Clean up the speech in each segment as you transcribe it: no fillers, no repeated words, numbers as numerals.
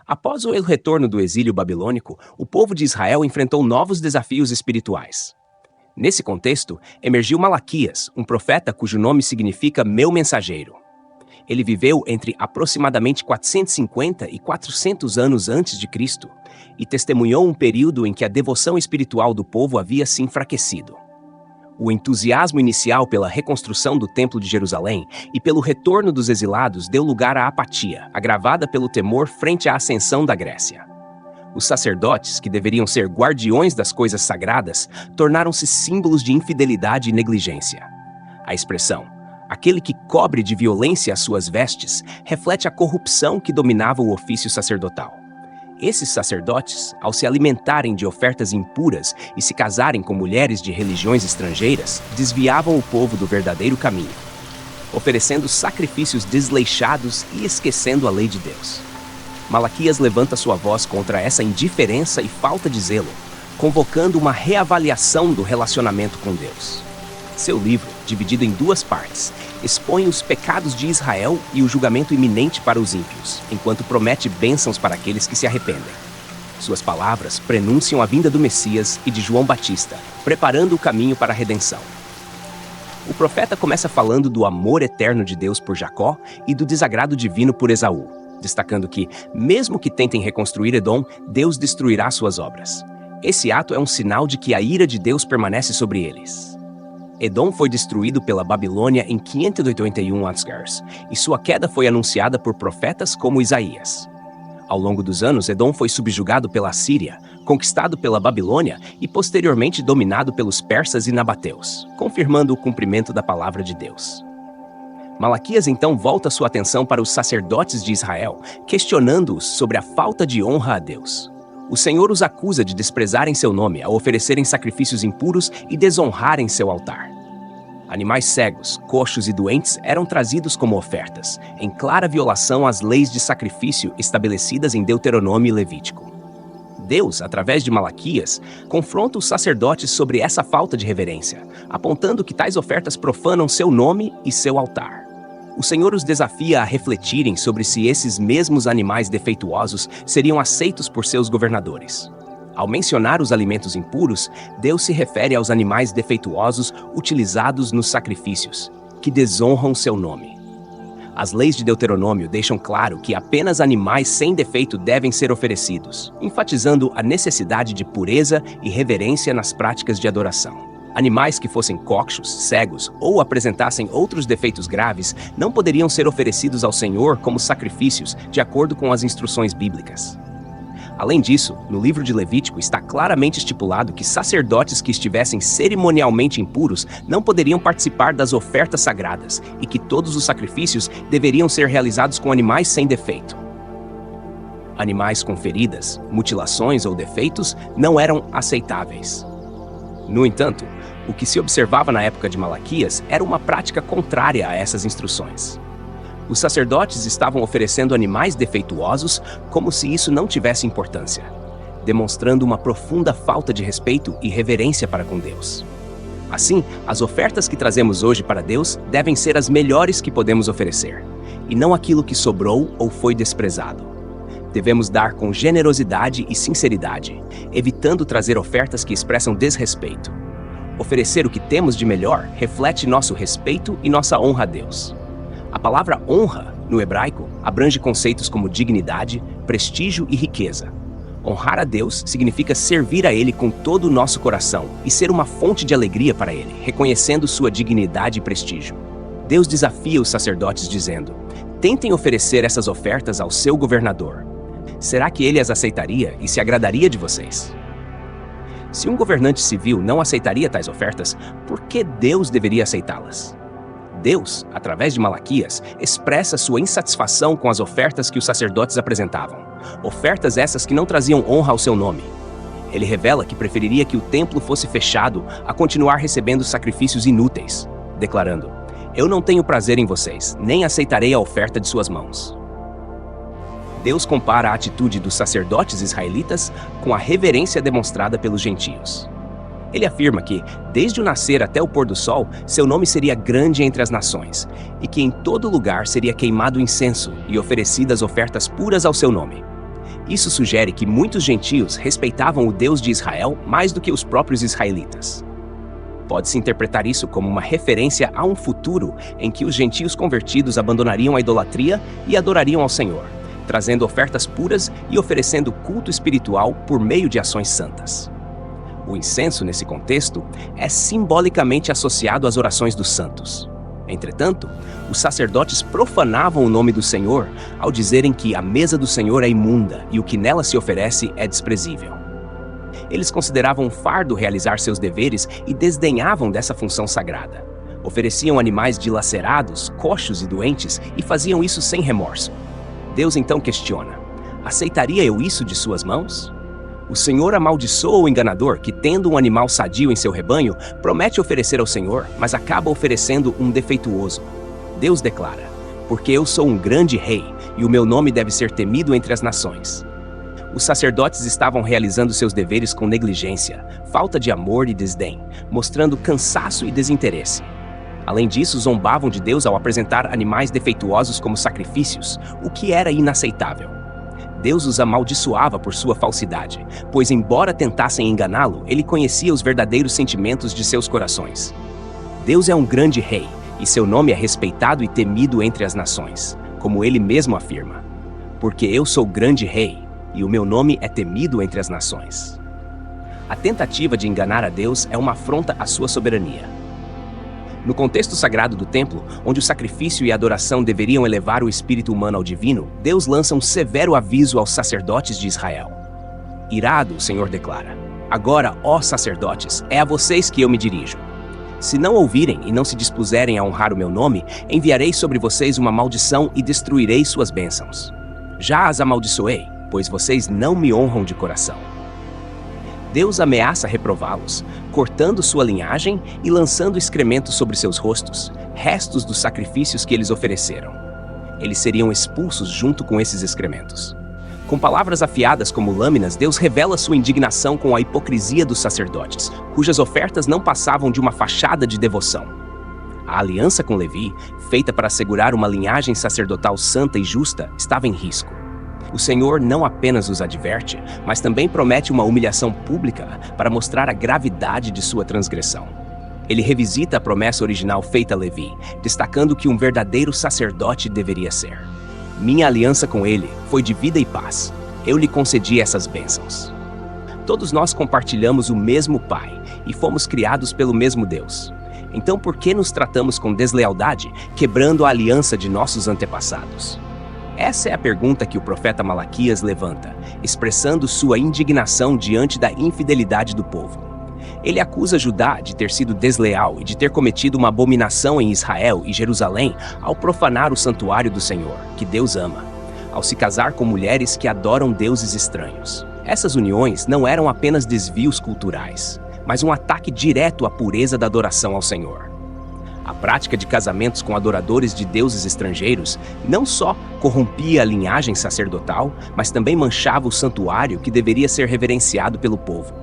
Após o retorno do exílio babilônico, o povo de Israel enfrentou novos desafios espirituais. Nesse contexto, emergiu Malaquias, um profeta cujo nome significa meu mensageiro. Ele viveu entre aproximadamente 450 e 400 anos antes de Cristo e testemunhou um período em que a devoção espiritual do povo havia se enfraquecido. O entusiasmo inicial pela reconstrução do Templo de Jerusalém e pelo retorno dos exilados deu lugar à apatia, agravada pelo temor frente à ascensão da Grécia. Os sacerdotes, que deveriam ser guardiões das coisas sagradas, tornaram-se símbolos de infidelidade e negligência. A expressão "aquele que cobre de violência as suas vestes" reflete a corrupção que dominava o ofício sacerdotal. Esses sacerdotes, ao se alimentarem de ofertas impuras e se casarem com mulheres de religiões estrangeiras, desviavam o povo do verdadeiro caminho, oferecendo sacrifícios desleixados e esquecendo a lei de Deus. Malaquias levanta sua voz contra essa indiferença e falta de zelo, convocando uma reavaliação do relacionamento com Deus. Seu livro, dividido em duas partes, expõe os pecados de Israel e o julgamento iminente para os ímpios, enquanto promete bênçãos para aqueles que se arrependem. Suas palavras prenunciam a vinda do Messias e de João Batista, preparando o caminho para a redenção. O profeta começa falando do amor eterno de Deus por Jacó e do desagrado divino por Esaú, destacando que, mesmo que tentem reconstruir Edom, Deus destruirá suas obras. Esse ato é um sinal de que a ira de Deus permanece sobre eles. Edom foi destruído pela Babilônia em 581 a.C., e sua queda foi anunciada por profetas como Isaías. Ao longo dos anos, Edom foi subjugado pela Assíria, conquistado pela Babilônia e posteriormente dominado pelos persas e nabateus, confirmando o cumprimento da palavra de Deus. Malaquias então volta sua atenção para os sacerdotes de Israel, questionando-os sobre a falta de honra a Deus. O Senhor os acusa de desprezarem seu nome ao oferecerem sacrifícios impuros e desonrarem seu altar. Animais cegos, coxos e doentes eram trazidos como ofertas, em clara violação às leis de sacrifício estabelecidas em Deuteronômio e Levítico. Deus, através de Malaquias, confronta os sacerdotes sobre essa falta de reverência, apontando que tais ofertas profanam seu nome e seu altar. O Senhor os desafia a refletirem sobre se esses mesmos animais defeituosos seriam aceitos por seus governadores. Ao mencionar os alimentos impuros, Deus se refere aos animais defeituosos utilizados nos sacrifícios, que desonram seu nome. As leis de Deuteronômio deixam claro que apenas animais sem defeito devem ser oferecidos, enfatizando a necessidade de pureza e reverência nas práticas de adoração. Animais que fossem coxos, cegos ou apresentassem outros defeitos graves não poderiam ser oferecidos ao Senhor como sacrifícios, de acordo com as instruções bíblicas. Além disso, no livro de Levítico está claramente estipulado que sacerdotes que estivessem cerimonialmente impuros não poderiam participar das ofertas sagradas e que todos os sacrifícios deveriam ser realizados com animais sem defeito. Animais com feridas, mutilações ou defeitos não eram aceitáveis. No entanto, o que se observava na época de Malaquias era uma prática contrária a essas instruções. Os sacerdotes estavam oferecendo animais defeituosos como se isso não tivesse importância, demonstrando uma profunda falta de respeito e reverência para com Deus. Assim, as ofertas que trazemos hoje para Deus devem ser as melhores que podemos oferecer, e não aquilo que sobrou ou foi desprezado. Devemos dar com generosidade e sinceridade, evitando trazer ofertas que expressam desrespeito. Oferecer o que temos de melhor reflete nosso respeito e nossa honra a Deus. A palavra honra, no hebraico, abrange conceitos como dignidade, prestígio e riqueza. Honrar a Deus significa servir a Ele com todo o nosso coração e ser uma fonte de alegria para Ele, reconhecendo sua dignidade e prestígio. Deus desafia os sacerdotes dizendo: tentem oferecer essas ofertas ao seu governador. Será que ele as aceitaria e se agradaria de vocês? Se um governante civil não aceitaria tais ofertas, por que Deus deveria aceitá-las? Deus, através de Malaquias, expressa sua insatisfação com as ofertas que os sacerdotes apresentavam. Ofertas essas que não traziam honra ao seu nome. Ele revela que preferiria que o templo fosse fechado a continuar recebendo sacrifícios inúteis, declarando: eu não tenho prazer em vocês, nem aceitarei a oferta de suas mãos. Deus compara a atitude dos sacerdotes israelitas com a reverência demonstrada pelos gentios. Ele afirma que, desde o nascer até o pôr do sol, seu nome seria grande entre as nações, e que em todo lugar seria queimado incenso e oferecidas ofertas puras ao seu nome. Isso sugere que muitos gentios respeitavam o Deus de Israel mais do que os próprios israelitas. Pode-se interpretar isso como uma referência a um futuro em que os gentios convertidos abandonariam a idolatria e adorariam ao Senhor, trazendo ofertas puras e oferecendo culto espiritual por meio de ações santas. O incenso, nesse contexto, é simbolicamente associado às orações dos santos. Entretanto, os sacerdotes profanavam o nome do Senhor ao dizerem que a mesa do Senhor é imunda e o que nela se oferece é desprezível. Eles consideravam um fardo realizar seus deveres e desdenhavam dessa função sagrada. Ofereciam animais dilacerados, coxos e doentes e faziam isso sem remorso. Deus então questiona: aceitaria eu isso de suas mãos? O Senhor amaldiçoa o enganador que, tendo um animal sadio em seu rebanho, promete oferecer ao Senhor, mas acaba oferecendo um defeituoso. Deus declara: porque eu sou um grande rei, e o meu nome deve ser temido entre as nações. Os sacerdotes estavam realizando seus deveres com negligência, falta de amor e desdém, mostrando cansaço e desinteresse. Além disso, zombavam de Deus ao apresentar animais defeituosos como sacrifícios, o que era inaceitável. Deus os amaldiçoava por sua falsidade, pois, embora tentassem enganá-lo, ele conhecia os verdadeiros sentimentos de seus corações. Deus é um grande rei, e seu nome é respeitado e temido entre as nações, como ele mesmo afirma: porque eu sou grande rei, e o meu nome é temido entre as nações. A tentativa de enganar a Deus é uma afronta à sua soberania. No contexto sagrado do templo, onde o sacrifício e a adoração deveriam elevar o espírito humano ao divino, Deus lança um severo aviso aos sacerdotes de Israel. Irado, o Senhor declara: agora, ó sacerdotes, é a vocês que eu me dirijo. Se não ouvirem e não se dispuserem a honrar o meu nome, enviarei sobre vocês uma maldição e destruirei suas bênçãos. Já as amaldiçoei, pois vocês não me honram de coração. Deus ameaça reprová-los, cortando sua linhagem e lançando excrementos sobre seus rostos, restos dos sacrifícios que eles ofereceram. Eles seriam expulsos junto com esses excrementos. Com palavras afiadas como lâminas, Deus revela sua indignação com a hipocrisia dos sacerdotes, cujas ofertas não passavam de uma fachada de devoção. A aliança com Levi, feita para assegurar uma linhagem sacerdotal santa e justa, estava em risco. O Senhor não apenas os adverte, mas também promete uma humilhação pública para mostrar a gravidade de sua transgressão. Ele revisita a promessa original feita a Levi, destacando que um verdadeiro sacerdote deveria ser. Minha aliança com ele foi de vida e paz. Eu lhe concedi essas bênçãos. Todos nós compartilhamos o mesmo Pai e fomos criados pelo mesmo Deus. Então por que nos tratamos com deslealdade, quebrando a aliança de nossos antepassados? Essa é a pergunta que o profeta Malaquias levanta, expressando sua indignação diante da infidelidade do povo. Ele acusa Judá de ter sido desleal e de ter cometido uma abominação em Israel e Jerusalém ao profanar o santuário do Senhor, que Deus ama, ao se casar com mulheres que adoram deuses estranhos. Essas uniões não eram apenas desvios culturais, mas um ataque direto à pureza da adoração ao Senhor. A prática de casamentos com adoradores de deuses estrangeiros não só corrompia a linhagem sacerdotal, mas também manchava o santuário que deveria ser reverenciado pelo povo.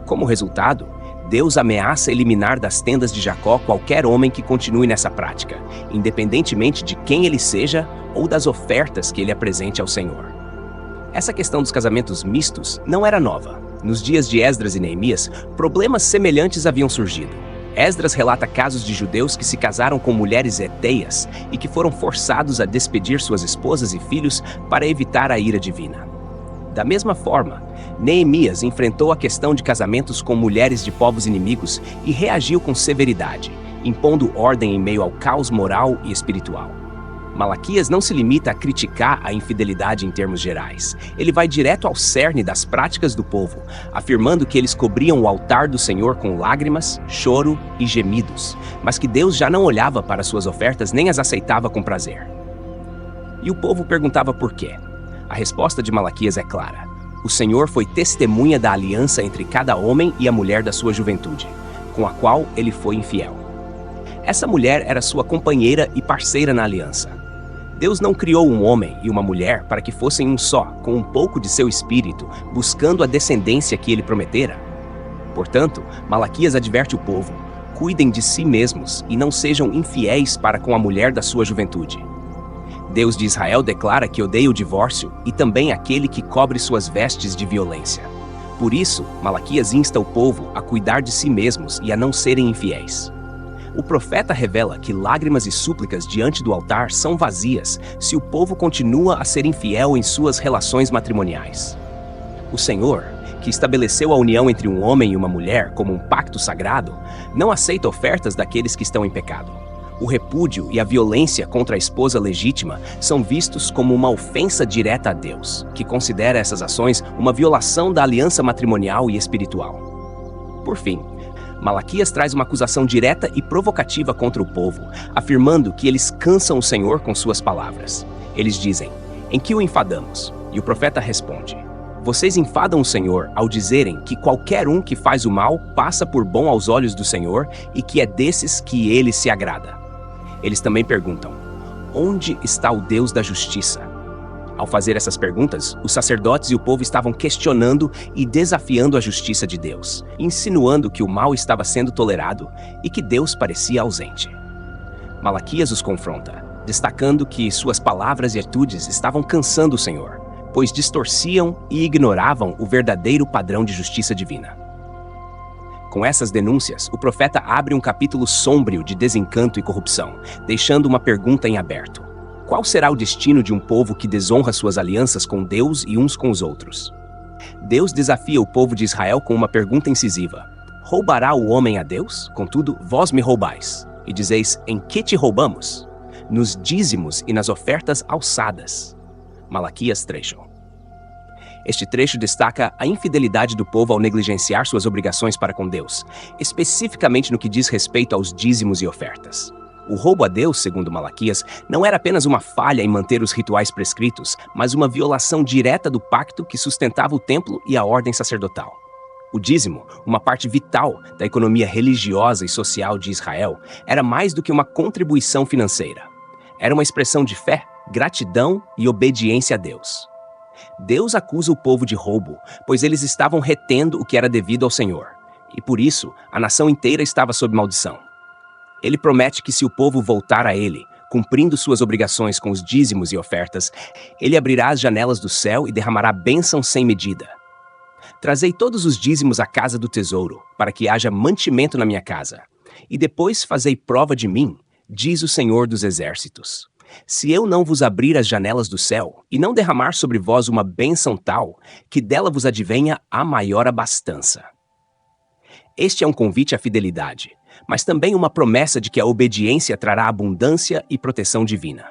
Como resultado, Deus ameaça eliminar das tendas de Jacó qualquer homem que continue nessa prática, independentemente de quem ele seja ou das ofertas que ele apresente ao Senhor. Essa questão dos casamentos mistos não era nova. Nos dias de Esdras e Neemias, problemas semelhantes haviam surgido. Esdras relata casos de judeus que se casaram com mulheres heteias e que foram forçados a despedir suas esposas e filhos para evitar a ira divina. Da mesma forma, Neemias enfrentou a questão de casamentos com mulheres de povos inimigos e reagiu com severidade, impondo ordem em meio ao caos moral e espiritual. Malaquias não se limita a criticar a infidelidade em termos gerais. Ele vai direto ao cerne das práticas do povo, afirmando que eles cobriam o altar do Senhor com lágrimas, choro e gemidos, mas que Deus já não olhava para suas ofertas nem as aceitava com prazer. E o povo perguntava por quê. A resposta de Malaquias é clara: o Senhor foi testemunha da aliança entre cada homem e a mulher da sua juventude, com a qual ele foi infiel. Essa mulher era sua companheira e parceira na aliança. Deus não criou um homem e uma mulher para que fossem um só, com um pouco de seu espírito, buscando a descendência que ele prometera. Portanto, Malaquias adverte o povo: cuidem de si mesmos e não sejam infiéis para com a mulher da sua juventude. Deus de Israel declara que odeia o divórcio e também aquele que cobre suas vestes de violência. Por isso, Malaquias insta o povo a cuidar de si mesmos e a não serem infiéis. O profeta revela que lágrimas e súplicas diante do altar são vazias se o povo continua a ser infiel em suas relações matrimoniais. O Senhor, que estabeleceu a união entre um homem e uma mulher como um pacto sagrado, não aceita ofertas daqueles que estão em pecado. O repúdio e a violência contra a esposa legítima são vistos como uma ofensa direta a Deus, que considera essas ações uma violação da aliança matrimonial e espiritual. Por fim, Malaquias traz uma acusação direta e provocativa contra o povo, afirmando que eles cansam o Senhor com suas palavras. Eles dizem: "Em que o enfadamos?" E o profeta responde: "Vocês enfadam o Senhor ao dizerem que qualquer um que faz o mal passa por bom aos olhos do Senhor e que é desses que ele se agrada." Eles também perguntam: "Onde está o Deus da justiça?" Ao fazer essas perguntas, os sacerdotes e o povo estavam questionando e desafiando a justiça de Deus, insinuando que o mal estava sendo tolerado e que Deus parecia ausente. Malaquias os confronta, destacando que suas palavras e atitudes estavam cansando o Senhor, pois distorciam e ignoravam o verdadeiro padrão de justiça divina. Com essas denúncias, o profeta abre um capítulo sômbrio de desencanto e corrupção, deixando uma pergunta em aberto: qual será o destino de um povo que desonra suas alianças com Deus e uns com os outros? Deus desafia o povo de Israel com uma pergunta incisiva: roubará o homem a Deus? Contudo, vós me roubais. E dizeis: em que te roubamos? Nos dízimos e nas ofertas alçadas. Malaquias 3. Este trecho destaca a infidelidade do povo ao negligenciar suas obrigações para com Deus, especificamente no que diz respeito aos dízimos e ofertas. O roubo a Deus, segundo Malaquias, não era apenas uma falha em manter os rituais prescritos, mas uma violação direta do pacto que sustentava o templo e a ordem sacerdotal. O dízimo, uma parte vital da economia religiosa e social de Israel, era mais do que uma contribuição financeira. Era uma expressão de fé, gratidão e obediência a Deus. Deus acusa o povo de roubo, pois eles estavam retendo o que era devido ao Senhor, e por isso a nação inteira estava sob maldição. Ele promete que se o povo voltar a ele, cumprindo suas obrigações com os dízimos e ofertas, ele abrirá as janelas do céu e derramará bênção sem medida. Trazei todos os dízimos à casa do tesouro, para que haja mantimento na minha casa. E depois fazei prova de mim, diz o Senhor dos Exércitos. Se eu não vos abrir as janelas do céu, e não derramar sobre vós uma bênção tal, que dela vos advenha a maior abastança. Este é um convite à fidelidade, mas também uma promessa de que a obediência trará abundância e proteção divina.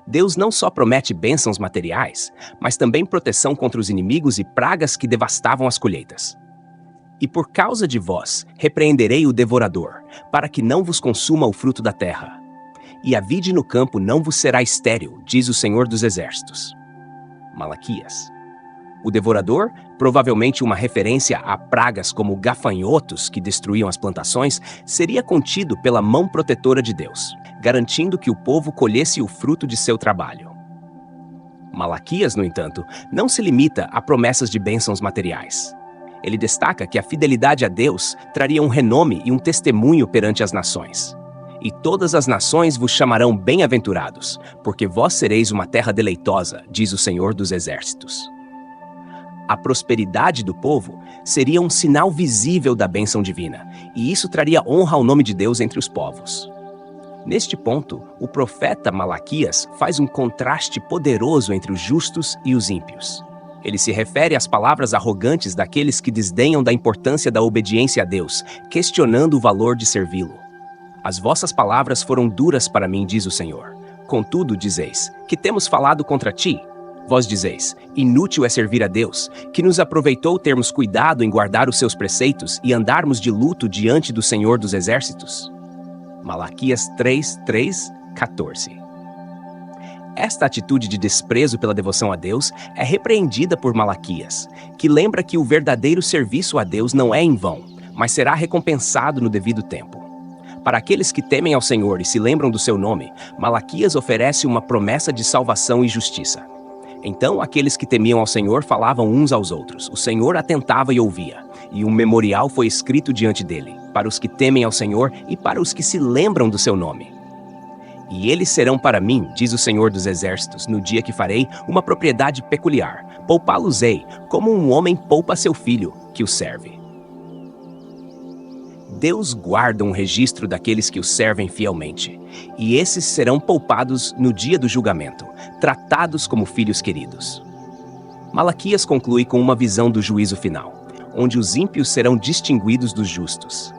Deus não só promete bênçãos materiais, mas também proteção contra os inimigos e pragas que devastavam as colheitas. E por causa de vós, repreenderei o devorador, para que não vos consuma o fruto da terra. E a vide no campo não vos será estéril, diz o Senhor dos Exércitos. Malaquias. O devorador, provavelmente uma referência a pragas como gafanhotos que destruíam as plantações, seria contido pela mão protetora de Deus, garantindo que o povo colhesse o fruto de seu trabalho. Malaquias, no entanto, não se limita a promessas de bênçãos materiais. Ele destaca que a fidelidade a Deus traria um renome e um testemunho perante as nações. E todas as nações vos chamarão bem-aventurados, porque vós sereis uma terra deleitosa, diz o Senhor dos Exércitos. A prosperidade do povo seria um sinal visível da bênção divina, e isso traria honra ao nome de Deus entre os povos. Neste ponto, o profeta Malaquias faz um contraste poderoso entre os justos e os ímpios. Ele se refere às palavras arrogantes daqueles que desdenham da importância da obediência a Deus, questionando o valor de servi-lo. As vossas palavras foram duras para mim, diz o Senhor. Contudo, dizeis, que temos falado contra ti? Vós dizeis, inútil é servir a Deus, que nos aproveitou termos cuidado em guardar os seus preceitos e andarmos de luto diante do Senhor dos Exércitos? Malaquias 3:14. Esta atitude de desprezo pela devoção a Deus é repreendida por Malaquias, que lembra que o verdadeiro serviço a Deus não é em vão, mas será recompensado no devido tempo. Para aqueles que temem ao Senhor e se lembram do seu nome, Malaquias oferece uma promessa de salvação e justiça. Então aqueles que temiam ao Senhor falavam uns aos outros, o Senhor atentava e ouvia, e um memorial foi escrito diante dele, para os que temem ao Senhor e para os que se lembram do seu nome. E eles serão para mim, diz o Senhor dos Exércitos, no dia que farei uma propriedade peculiar. Poupá-los-ei, como um homem poupa seu filho, que o serve. Deus guarda um registro daqueles que o servem fielmente, e esses serão poupados no dia do julgamento, tratados como filhos queridos. Malaquias conclui com uma visão do juízo final, onde os ímpios serão distinguidos dos justos.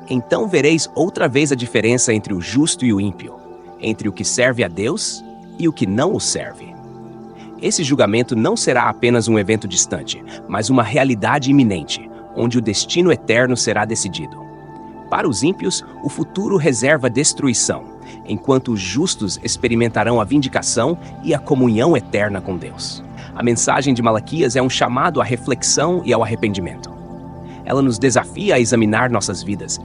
Então vereis outra vez a diferença entre o justo e o ímpio, entre o que serve a Deus e o que não o serve. Esse julgamento não será apenas um evento distante, mas uma realidade iminente, onde o destino eterno será decidido. Para os ímpios, o futuro reserva destruição, enquanto os justos experimentarão a vindicação e a comunhão eterna com Deus. A mensagem de Malaquias é um chamado à reflexão e ao arrependimento. Ela nos desafia a examinar nossas vidas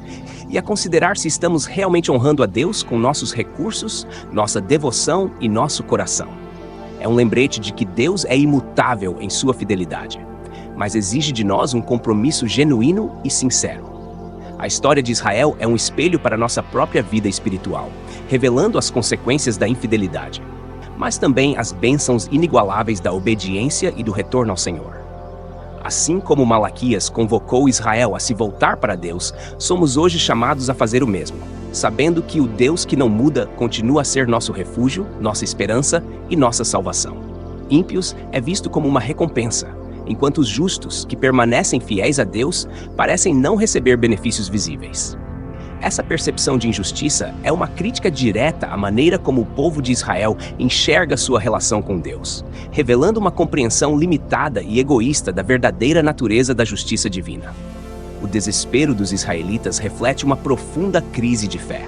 e a considerar se estamos realmente honrando a Deus com nossos recursos, nossa devoção e nosso coração. É um lembrete de que Deus é imutável em sua fidelidade, mas exige de nós um compromisso genuíno e sincero. A história de Israel é um espelho para nossa própria vida espiritual, revelando as consequências da infidelidade, mas também as bênçãos inigualáveis da obediência e do retorno ao Senhor. Assim como Malaquias convocou Israel a se voltar para Deus, somos hoje chamados a fazer o mesmo, sabendo que o Deus que não muda continua a ser nosso refúgio, nossa esperança e nossa salvação. Ímpios é visto como uma recompensa, enquanto os justos, que permanecem fiéis a Deus, parecem não receber benefícios visíveis. Essa percepção de injustiça é uma crítica direta à maneira como o povo de Israel enxerga sua relação com Deus, revelando uma compreensão limitada e egoísta da verdadeira natureza da justiça divina. O desespero dos israelitas reflete uma profunda crise de fé,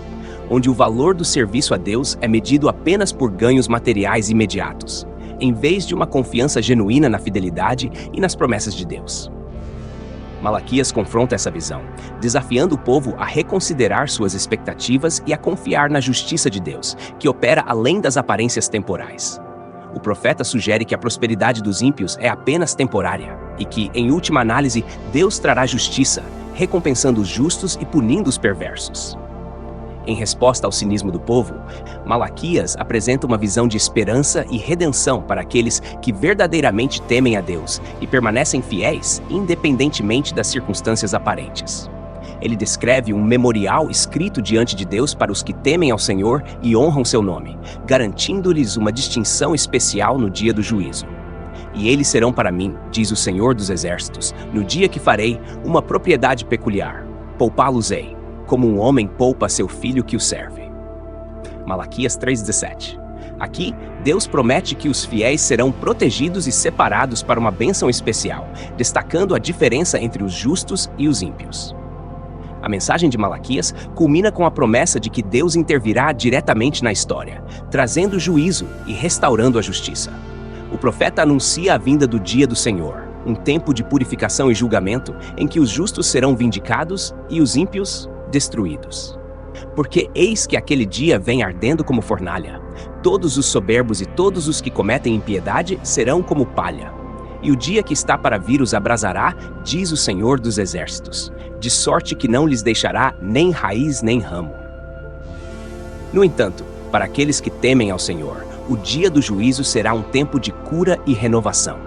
onde o valor do serviço a Deus é medido apenas por ganhos materiais imediatos, em vez de uma confiança genuína na fidelidade e nas promessas de Deus. Malaquias confronta essa visão, desafiando o povo a reconsiderar suas expectativas e a confiar na justiça de Deus, que opera além das aparências temporais. O profeta sugere que a prosperidade dos ímpios é apenas temporária e que, em última análise, Deus trará justiça, recompensando os justos e punindo os perversos. Em resposta ao cinismo do povo, Malaquias apresenta uma visão de esperança e redenção para aqueles que verdadeiramente temem a Deus e permanecem fiéis, independentemente das circunstâncias aparentes. Ele descreve um memorial escrito diante de Deus para os que temem ao Senhor e honram seu nome, garantindo-lhes uma distinção especial no dia do juízo. E eles serão para mim, diz o Senhor dos Exércitos, no dia que farei uma propriedade peculiar. Poupá-los-ei, como um homem poupa seu filho que o serve. Malaquias 3,17. Aqui, Deus promete que os fiéis serão protegidos e separados para uma bênção especial, destacando a diferença entre os justos e os ímpios. A mensagem de Malaquias culmina com a promessa de que Deus intervirá diretamente na história, trazendo juízo e restaurando a justiça. O profeta anuncia a vinda do dia do Senhor, um tempo de purificação e julgamento em que os justos serão vindicados e os ímpios destruídos. Porque eis que aquele dia vem ardendo como fornalha. Todos os soberbos e todos os que cometem impiedade serão como palha. E o dia que está para vir os abrasará, diz o Senhor dos Exércitos, de sorte que não lhes deixará nem raiz nem ramo. No entanto, para aqueles que temem ao Senhor, o dia do juízo será um tempo de cura e renovação.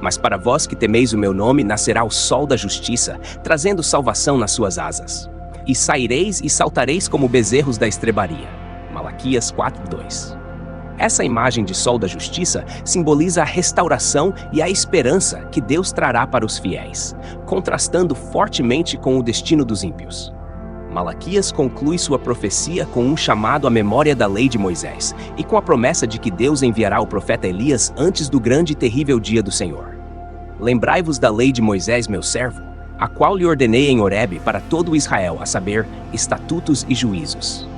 Mas para vós que temeis o meu nome, nascerá o sol da justiça, trazendo salvação nas suas asas. E saireis e saltareis como bezerros da estrebaria. Malaquias 4:2. Essa imagem de sol da justiça simboliza a restauração e a esperança que Deus trará para os fiéis, contrastando fortemente com o destino dos ímpios. Malaquias conclui sua profecia com um chamado à memória da lei de Moisés e com a promessa de que Deus enviará o profeta Elias antes do grande e terrível dia do Senhor. Lembrai-vos da lei de Moisés, meu servo, a qual lhe ordenei em Horebe para todo Israel, a saber, estatutos e juízos.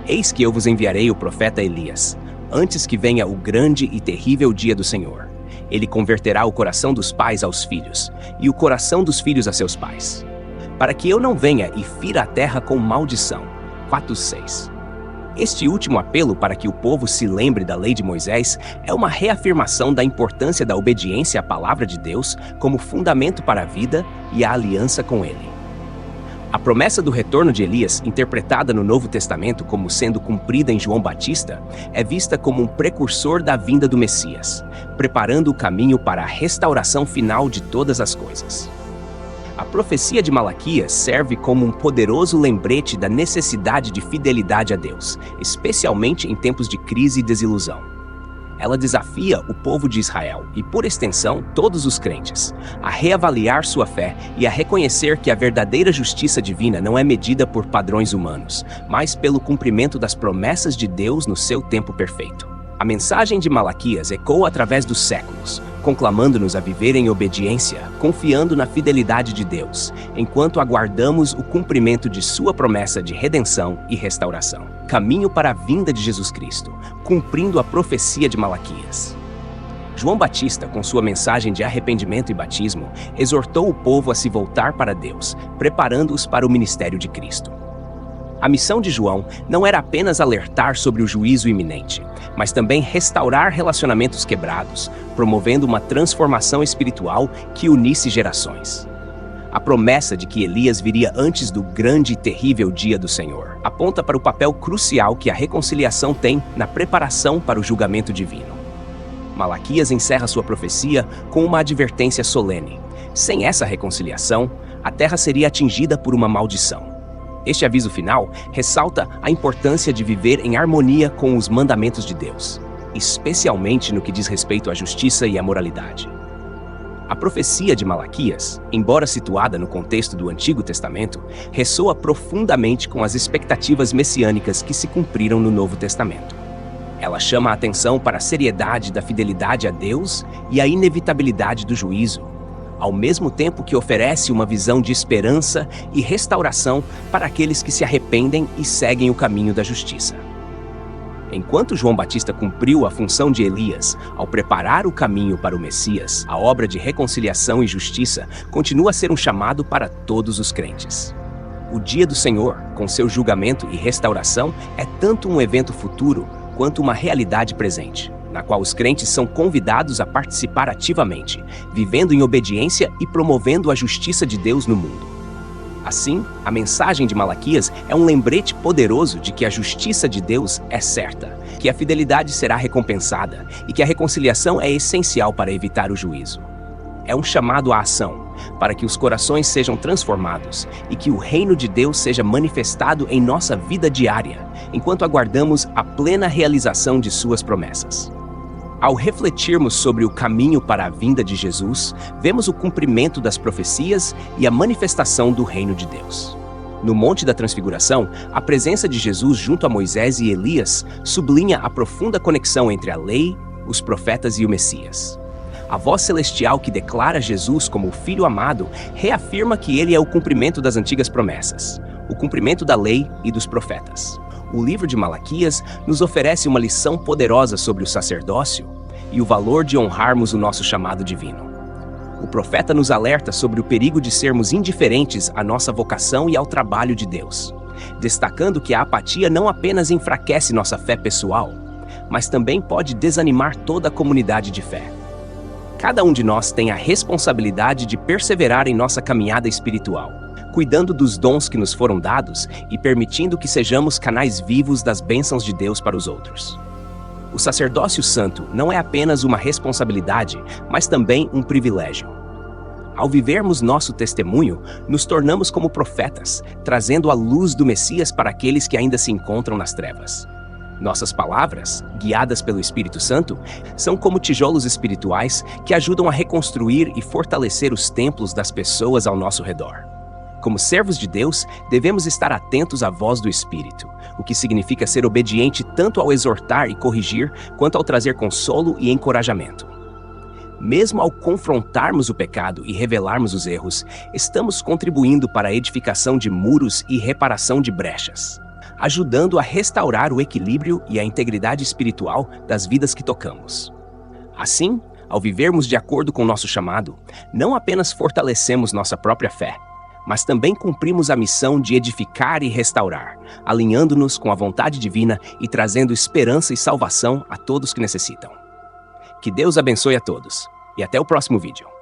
Eis que eu vos enviarei o profeta Elias, antes que venha o grande e terrível dia do Senhor. Ele converterá o coração dos pais aos filhos, e o coração dos filhos a seus pais, para que eu não venha e fira a terra com maldição. 4:6. Este último apelo para que o povo se lembre da lei de Moisés é uma reafirmação da importância da obediência à palavra de Deus como fundamento para a vida e a aliança com ele. A promessa do retorno de Elias, interpretada no Novo Testamento como sendo cumprida em João Batista, é vista como um precursor da vinda do Messias, preparando o caminho para a restauração final de todas as coisas. A profecia de Malaquias serve como um poderoso lembrete da necessidade de fidelidade a Deus, especialmente em tempos de crise e desilusão. Ela desafia o povo de Israel e, por extensão, todos os crentes, a reavaliar sua fé e a reconhecer que a verdadeira justiça divina não é medida por padrões humanos, mas pelo cumprimento das promessas de Deus no seu tempo perfeito. A mensagem de Malaquias ecoa através dos séculos, conclamando-nos a viver em obediência, confiando na fidelidade de Deus, enquanto aguardamos o cumprimento de sua promessa de redenção e restauração. Caminho para a vinda de Jesus Cristo, cumprindo a profecia de Malaquias. João Batista, com sua mensagem de arrependimento e batismo, exortou o povo a se voltar para Deus, preparando-os para o ministério de Cristo. A missão de João não era apenas alertar sobre o juízo iminente, mas também restaurar relacionamentos quebrados, promovendo uma transformação espiritual que unisse gerações. A promessa de que Elias viria antes do grande e terrível dia do Senhor aponta para o papel crucial que a reconciliação tem na preparação para o julgamento divino. Malaquias encerra sua profecia com uma advertência solene. Sem essa reconciliação, a terra seria atingida por uma maldição. Este aviso final ressalta a importância de viver em harmonia com os mandamentos de Deus, especialmente no que diz respeito à justiça e à moralidade. A profecia de Malaquias, embora situada no contexto do Antigo Testamento, ressoa profundamente com as expectativas messiânicas que se cumpriram no Novo Testamento. Ela chama a atenção para a seriedade da fidelidade a Deus e a inevitabilidade do juízo, ao mesmo tempo que oferece uma visão de esperança e restauração para aqueles que se arrependem e seguem o caminho da justiça. Enquanto João Batista cumpriu a função de Elias ao preparar o caminho para o Messias, a obra de reconciliação e justiça continua a ser um chamado para todos os crentes. O dia do Senhor, com seu julgamento e restauração, é tanto um evento futuro quanto uma realidade presente, na qual os crentes são convidados a participar ativamente, vivendo em obediência e promovendo a justiça de Deus no mundo. Assim, a mensagem de Malaquias é um lembrete poderoso de que a justiça de Deus é certa, que a fidelidade será recompensada e que a reconciliação é essencial para evitar o juízo. É um chamado à ação, para que os corações sejam transformados e que o reino de Deus seja manifestado em nossa vida diária, enquanto aguardamos a plena realização de suas promessas. Ao refletirmos sobre o caminho para a vinda de Jesus, vemos o cumprimento das profecias e a manifestação do reino de Deus. No Monte da Transfiguração, a presença de Jesus junto a Moisés e Elias sublinha a profunda conexão entre a lei, os profetas e o Messias. A voz celestial que declara Jesus como o Filho amado reafirma que ele é o cumprimento das antigas promessas, o cumprimento da lei e dos profetas. O livro de Malaquias nos oferece uma lição poderosa sobre o sacerdócio e o valor de honrarmos o nosso chamado divino. O profeta nos alerta sobre o perigo de sermos indiferentes à nossa vocação e ao trabalho de Deus, destacando que a apatia não apenas enfraquece nossa fé pessoal, mas também pode desanimar toda a comunidade de fé. Cada um de nós tem a responsabilidade de perseverar em nossa caminhada espiritual, cuidando dos dons que nos foram dados e permitindo que sejamos canais vivos das bênçãos de Deus para os outros. O sacerdócio santo não é apenas uma responsabilidade, mas também um privilégio. Ao vivermos nosso testemunho, nos tornamos como profetas, trazendo a luz do Messias para aqueles que ainda se encontram nas trevas. Nossas palavras, guiadas pelo Espírito Santo, são como tijolos espirituais que ajudam a reconstruir e fortalecer os templos das pessoas ao nosso redor. Como servos de Deus, devemos estar atentos à voz do Espírito, o que significa ser obediente tanto ao exortar e corrigir, quanto ao trazer consolo e encorajamento. Mesmo ao confrontarmos o pecado e revelarmos os erros, estamos contribuindo para a edificação de muros e reparação de brechas, ajudando a restaurar o equilíbrio e a integridade espiritual das vidas que tocamos. Assim, ao vivermos de acordo com nosso chamado, não apenas fortalecemos nossa própria fé, mas também cumprimos a missão de edificar e restaurar, alinhando-nos com a vontade divina e trazendo esperança e salvação a todos que necessitam. Que Deus abençoe a todos, e até o próximo vídeo.